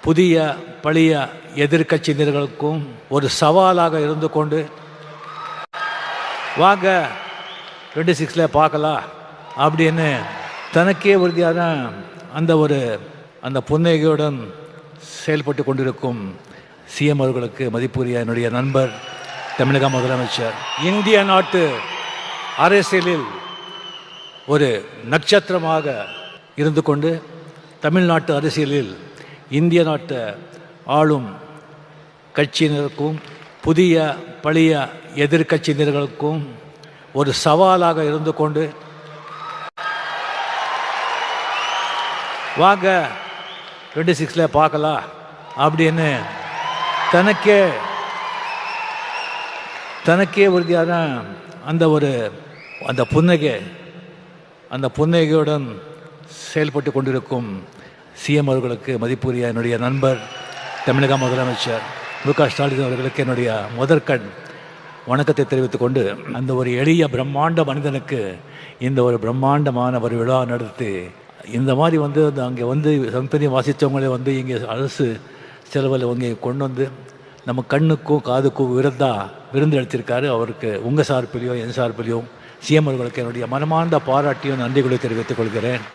புதிய பழைய எதிர்க்கட்சியினர்களுக்கும் ஒரு சவாலாக இருந்து கொண்டு வாங்க 26 பார்க்கலாம் அப்படின்னு தனக்கே உறுதியான அந்த புன்னகையுடன் செயல்பட்டு கொண்டிருக்கும் சிஎம் அவர்களுக்கு மதிப்புரிய என்னுடைய நண்பர் தமிழக முதலமைச்சர், இந்திய நாட்டு அரசியலில் ஒரு நட்சத்திரமாக இருந்து கொண்டு தமிழ்நாட்டு அரசியலில் இந்திய நாட்டு ஆளும் கட்சியினருக்கும் புதிய பழைய எதிர்க்கட்சியினர்களுக்கும் ஒரு சவாலாக இருந்து கொண்டு வாங்க 26 பார்க்கலாம் அப்படின்னு தனக்கே உறுதியான அந்த புன்னகையுடன் செயல்பட்டு கொண்டிருக்கும் சிஎம் அவர்களுக்கு மதிப்புரிய என்னுடைய நண்பர் தமிழக முதலமைச்சர் மு.க.ஸ்டாலின் அவர்களுக்கு என்னுடைய முதற்கண் வணக்கத்தை தெரிவித்துக் கொண்டு, அந்த ஒரு எளிய பிரம்மாண்ட மனிதனுக்கு இந்த ஒரு பிரம்மாண்டமான ஒரு விழா நடத்தி இந்த மாதிரி அங்கே சங்கத்தனி வாசித்தவங்களே இங்கே அரசு செலவில் இங்கே கொண்டு நம்ம கண்ணுக்கும் காதுக்கும் விருந்து அளித்திருக்காரு. அவருக்கு உங்கள் சார்பிலையும் என் சார்பிலையும் சிஎம் அவர்களுக்கு என்னுடைய மனமார்ந்த பாராட்டியும் நன்றிகளை தெரிவித்துக் கொள்கிறேன்.